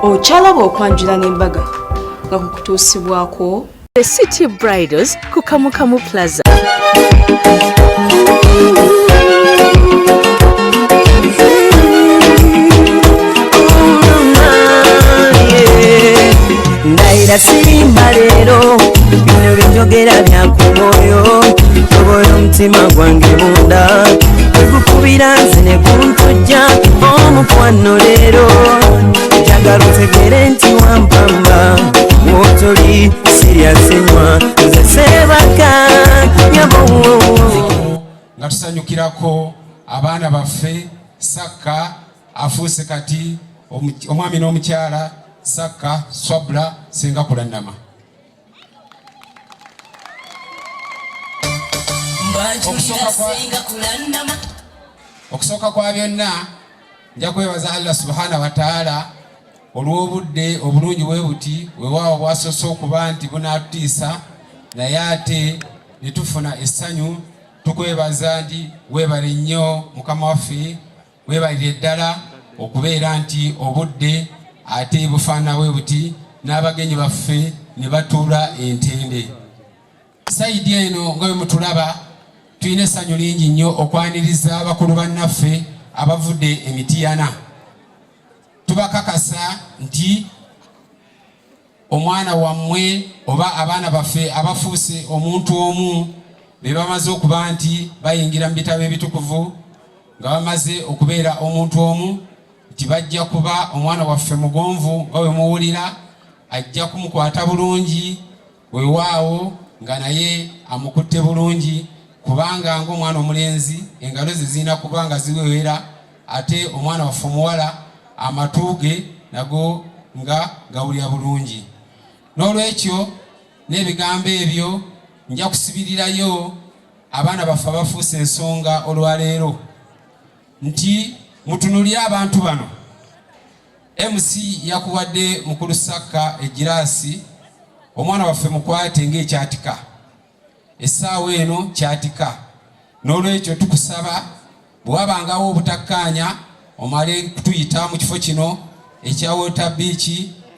Okyalaba okwanjula n'embaga nga kukutuusibwako The City Bridals ku Kamukamu Plaza. Ndaira sirimba leero bino by'enjogera bya ku mwoyo tobola omutima gwange munda tegukubira nze ne kuntujja omukwano leero njagala otegere nti wampamba wotoli siryasenywa nze seebaka nyabo nga tusanyukirako abaana baffe Sakka afuuse kati omwami n'omukyala Sakka Swabra Sengakula Nama. Okusooka kwa byonna nja kwebaza Allah subhanahu wa ta'ala olw'obudde obulungi bwe buti weewaawo bwasoose okuba nti bunaatutiisa naye ate ne tufuna essanyu. Tukwebaza nti weebale nnyo mukama waffe, weebalire ddala okubeera nti obudde ate bufaana bwe buti n'abagenyi baffe ne batuula entende. Sayidi eno nga bwe mutulaba tulina essanyu lingi nnyo okwaniriza abakulu bannaffe abavudde Emitiyana. Tubakakasa nti omwana wammwe oba abaana baffe abafuuse omuntu omu be bamaze okuba nti bayingira mu bitabo ebitukuvu nga bamaze okubeera omuntu omu nti bajja kuba omwana waffe mugonvu nga bwe muwulira, ajja kumukwata bulungi weewaawo nga naye amukutte bulungi, kubanga ng'omwana omulenzi engalo ze zirina kuba nga ziwewera, ate omwana waffe omuwala amatu ge nago nga gawulira bulungi. N'olwekyo n'ebigambo ebyo nja kusibirirayo abaana baffe abafuuse ensonga olwaleero nti mutunulire abantu bano. MC yakuwadde mukulu Sakka ejiraasi, omwana waffe mukwate ng'ekyatika, essaawa eno kyatika. N'olwekyo tukusaba bw'abangawo obutakkaanya omale kutuyita mu kifo kino ekya Water Beach,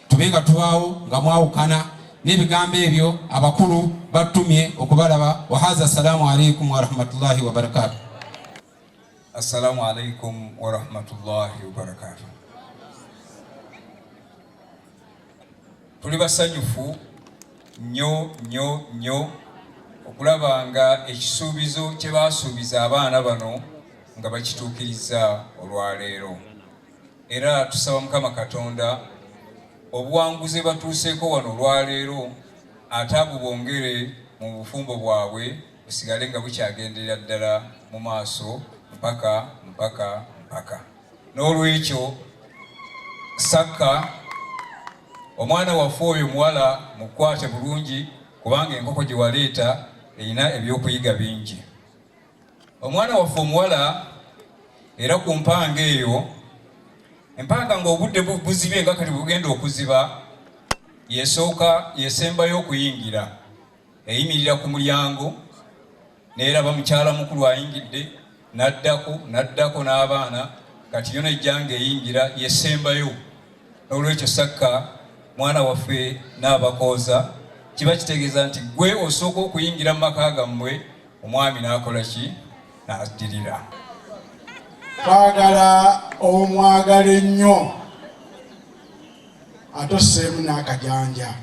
tube nga tubaawo nga mwawukana. N'ebigambo ebyo abakulu batumye okubalaba. Wahaza, assalamu alaikum warahmatullahi wabarakatuh. Assalamu alaikum warahmatullahi wabarakatuh. Tuli basanyufu nnyo okulaba nga ekisuubizo kye baasuubiza abaana bano nga bakituukiriza olwaleero. Era tusaba Mukama Katonda obuwanguzi batuuseeko wano olwaleero ate abubongere mu bufumbo bwabwe busigale nga bukyagenderera ddala mu maaso mpaka. N'olwekyo Sakka omwana waffe oyo muwala mukwate bulungi, kubanga enkoko gye waleeta erina ebyokuyiga bingi. Omwana waffe omuwala era ku mpanga eyo, empanga ng'obudde buzibye nga kati bugenda okuziba, yesembayo okuyingira, eyimirira ku mulyango n'eraba mukyala mukulu ayingidde, naddako n'abaana, kati yona ejjanga eyingira yesembayo. N'olwekyo Sakka mwana waffe n'abakooza kiba kitegeeza nti gwe osooka okuyingira mu maka gammwe, omwami n'akola ki? N'addirira. Twagala omwagala ennyo atosseemu n'akajanja.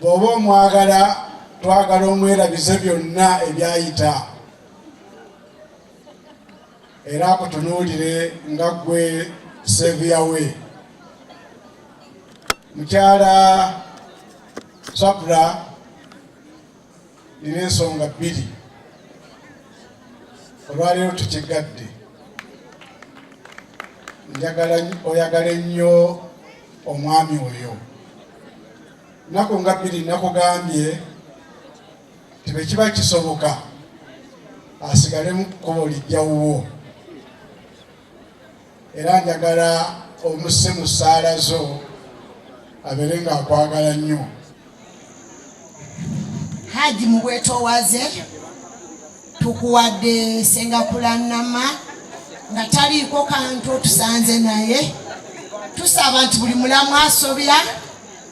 Bw'oba omwagala twagala omwerabize byonna ebyayita, era akutunuulire nga ggwe Seviya we. Mukyala Swabra nina ensonga bbiri olwaleero tukigadde. Njagala oyagala ennyo omwami oyo. Nnaku nga bbiri nakugambye tibe kiba kisoboka asigale mu kkubo lijjawuwo, era njagala omusse mu ssaala zo abeere ng'akwagala nnyo. Haji mubwetoowaze tukuwadde Sengakula Nama nga taliiko kantu tusanze naye tusaba nti buli mulamu asobya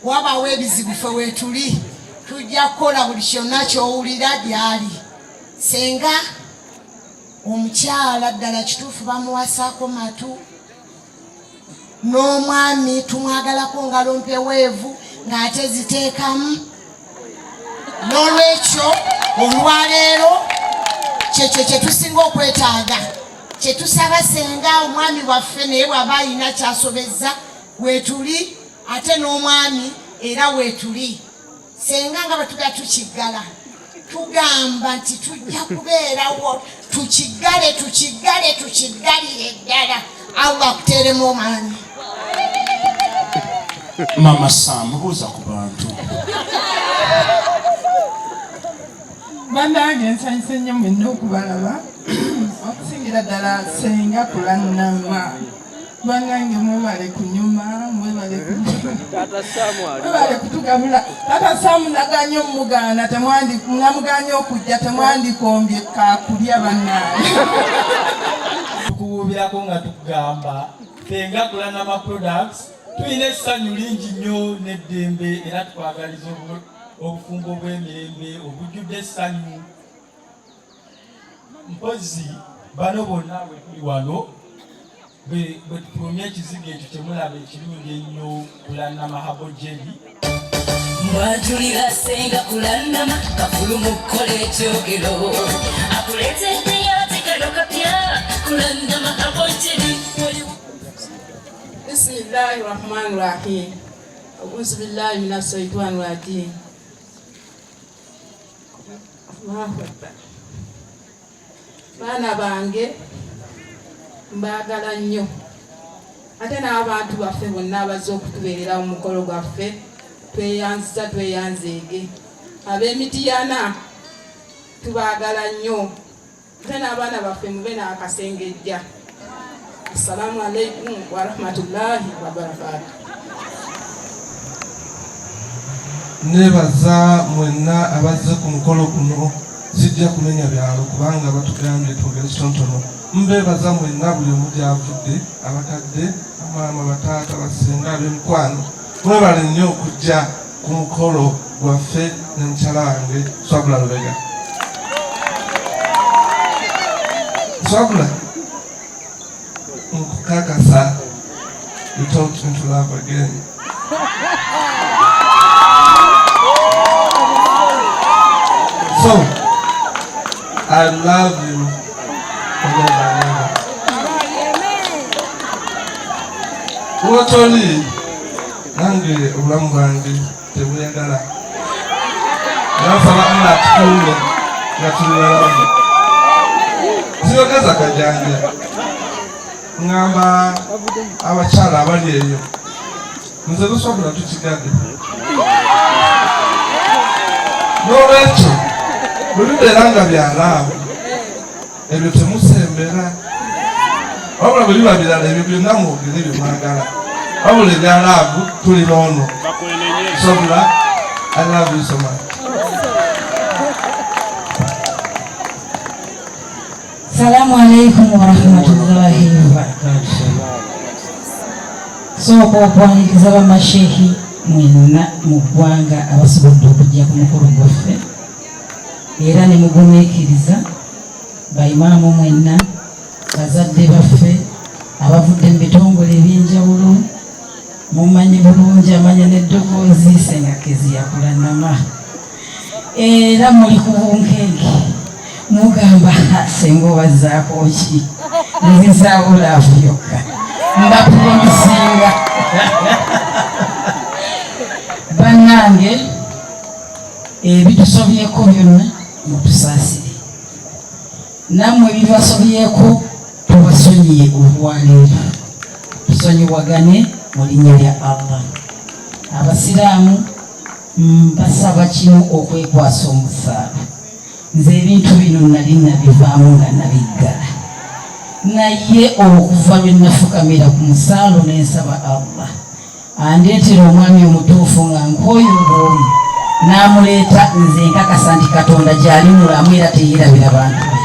wabaawo ebizibu ffe weetuli tujja kukola buli kyonna ky'owulira gy'ali senga omukyala ddala kituufu bamuwasaako matu n'omwami tumwagalako ngalo mpeweevu ng'ate ziteekamu n'olwekyo olwaleero kyekyo kye tusinga okwetaaga kye tusaba senga omwami waffe naye bw'aba alina kyasobezza weetuli ate n'omwami era weetuli senga nga bwe tuga tukiggala tugamba nti tujja kubeerawo tukiggalire ddala Allah akuteeremu omaanyi. Mama Sam buuza ku bantu. Banange nsanyuse nnyo mwenna okubalaba okusingira ddala senga kulannama. Banange mwebale kunyuma mwebale kutugabula. Tata Samu naganye omugaana namuganye okujja temwandikombye kakulya bannange. Tukubuubirako nga tugamba senga kulannama products tulina essanyu lingi nnyo n'eddembe era tukwagaliza obufumbo bw'emirembe obujjudde essanyu. Mpozi bano bonna bwe tuli wano bwe tufulumya ekizigo ekyo kyemulaba ekirungi ennyo kulannama habo jeli. Mwajulira senga kulannama kafulumu kukola ekyogero akuleetedde yatekano kapya kulannama habo jeli. Bismillahirrahmanirrahim. A'udhu billahi minash shaitanir rajim. Baana bange mbagala nnyo ate n'abantu baffe bonna abazze okutubeerera mu mukolo gwaffe tweyanzeege ab'Emityana tubaagala nnyo ate n'abaana baffe mube n'akasengejja. Assalamu alaikum wa rahmatullahi wa barakatuh. Nebaza mwenna abazze ku mukolo guno sijja kumenya byalo kubanga batugambye twogere kitonotono. Mbebaza mwenna buli omu gy'avudde abakadde amaama bataata basenga ab'emikwano mwebale nnyo okujja ku mukolo gwaffe ne mukyala wange Swabula Lubega. Swabula Kakasa, you taught me to love again. So, I love you forever and ever. Wotoli, nange obulamu bwange tebuyagala. Nasaba Allah atukuule nga tuli balamu. Siyogeza kajanja. Ngamba abakyala abali eyo nze tusobola tukigadde n'olwekyo bwe bibeera nga byalaavu ebyo temusembera wabula bwe biba birala ebyo byonna mwogere bye mwagala wabula ebyalaavu tuli n'ono Sobula. I love you so much. Assalamu alaikum wa rahmatullahi wa barakatuh. Sooka okwaniriza bamashehi mwenna mu ggwanga abasobodde okujja ku mukolo gwaffe era ne mugumiikiriza bayimaamu mwenna bazadde baffe abavudde mu bitongole eby'enjawulo mumanyi bulungi amanya n'eddoboozi Senga Kezia kulannama era muli ku bunkenke mugamba senga obazaako ki nzizaawo laavu yokka mbapromisinga bannange ebitusobyeko byonna mutusaasire nammwe bibasobyeko tubasonyiye olwaleero tusonyiwagane mu linnya lya Allah. Abasiraamu mbasaba kimu okwekwasa omusaala. Nze ebintu bino nali nabivaamu nga nabiggala naye okuva lwe nafukamira ku musaalo n'ensaba Allah andeetera omwami omutuufu nga nkooyo bw'omu n'amuleeta nze nkakasa nti Katonda gy'ali mulamu era teyeerabira bantu be.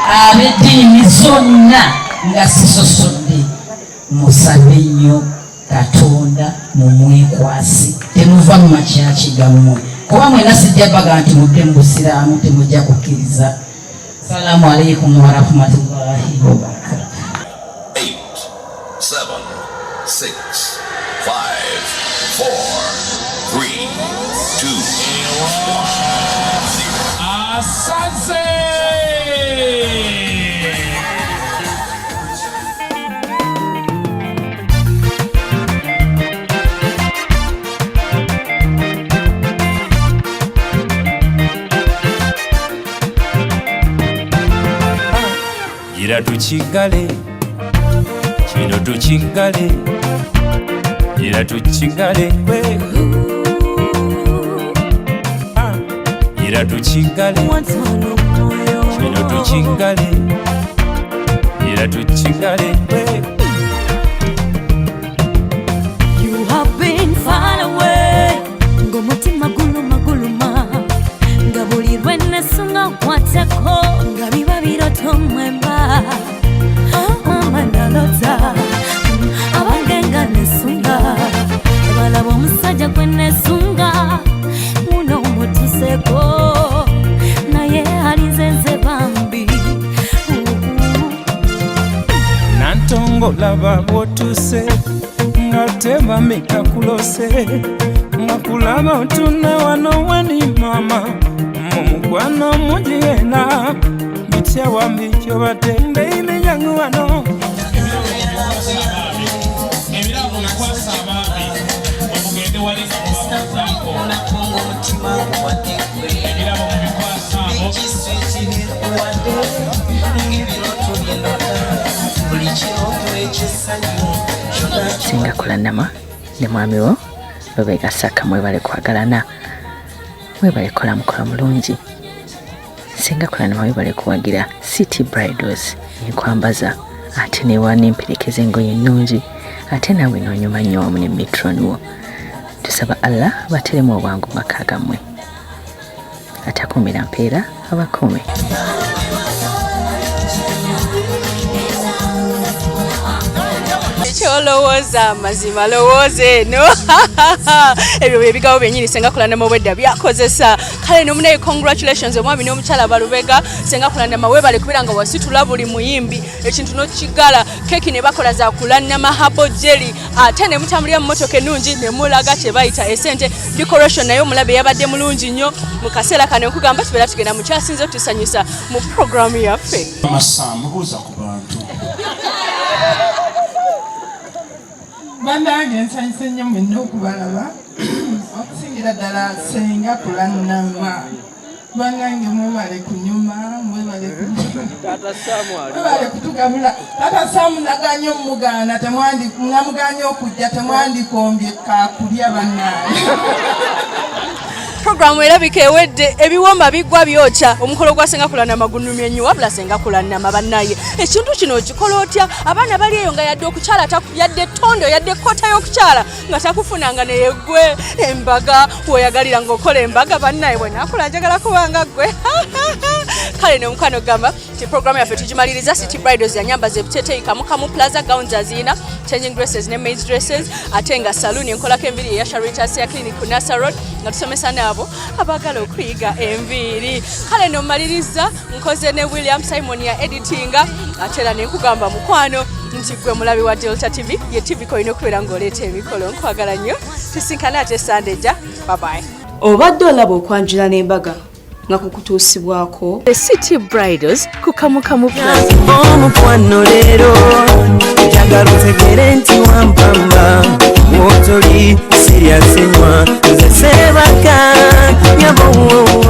Ab'eddiini zonna nga sisosodde musabe nnyo Katonda mumwekwasi temuva mu makyaki gammwe kuba mwena sijja baga nti mudde mu busiraamu temujja kukkiriza. Salaamu alaikum warahmatullahi wabarakatuh. 8, 7, 6, 5, 4, 3, 2, 1. Asante! Gira tukigale, kino tukigale, gira tukigale, gira tukigale, kino tukigale, gira tukigale. You have been far away, ng'omutima guluma, nga buli lwe nesunga nkwatako, nga biba biroto mwemba. Mama nalota, abangenga nesunga, balaba omusajja gwe nesunga, muno mutuseko, naye alinzenze bambi. Nantongo laba bwotuse, nga tebameka kulose, nga kulaba otune wano wani mama, mumukwano mujigenda, bitya wambi kyobate baby yangu wano. Singa kulanama ne mwami wo bebegasaka mwebale kwagalana mwebale kola mukola mulungi. Singa kulanama mwebale kuwagira City Bridals nikwambaza ate ne wanimpirikeze engoye nnungi ate nawe nonyuma nnyo wamu ne metron wo. Tusaba Allah bateremu obwangu maka gammwe atakuumira mpeera abakuume. Cholowooza mazima lowooze no ebyo ebigawo byennyini Senga Kulanama obwedda byakozesa kale nomunaye congratulations omwami n'omukyala balubega Senga Kulanama webale kubira nga wasitula buli muyimbi ekintu n'okigala keki ne bakola za Kulanama habo jelly ate ne mutambulira mu motoka ennungi ne mulaga kye bayita esente decoration nayo mulabe yabadde mulungi nnyo mu kaseera kano nkugamba tubeera tugenda mu kyasinze tusanyusa mu programu yaffe amasamu buuza ku bantu Bandange nsanyuse nnyo mwenna okubalaba okusingira ddala Senga Kulanama bangange mwebale kunyuma mwebale kutugabula Tata Samu naganye omugana namuganye okujja temwandikombye kakulya bannange Programu erabika ewedde ebiwomba bigwa byokya omukolo gwa Senga Kulanama gunumye nnyo wabula Senga Kulanama bannaye ekintu kino okikola otya abaana bali eyo nga yadde okukyala yadde tondo yadde kota y'okukyala nga takufunanga neyegwe embaga woyagalira ng'okola embaga bannaye bwe nakula njagala kubanga gwe kale n'omukwano gamba ti programu yaffe tugimaliriza City Bridals yanyambaza ebiteeteeyi Kamu Plaza gowns azina changing dresses ne maids dresses ate nga saloon enkolako enviri eya Sharitas ya clinic ku Nasa Road nga tusomesa n'abo abagala okuyiga enviri kale n'omaliriza nkoze ne William Simon ya editinga ate era nenkugamba mukwano nti gwe mulabi wa Delta TV ye TV koyina okubeera ng'oleeta emikolo nkwagala nnyo tusinkane ate Sunday ja bye bye obadde olaba okwanjula n'embaga nga kukutuusibwako The City Bridals ku Kamu Plaza. Omukwano leero njagala otegere nti wampamba wotoli sirya senywa nze sebaka nyabo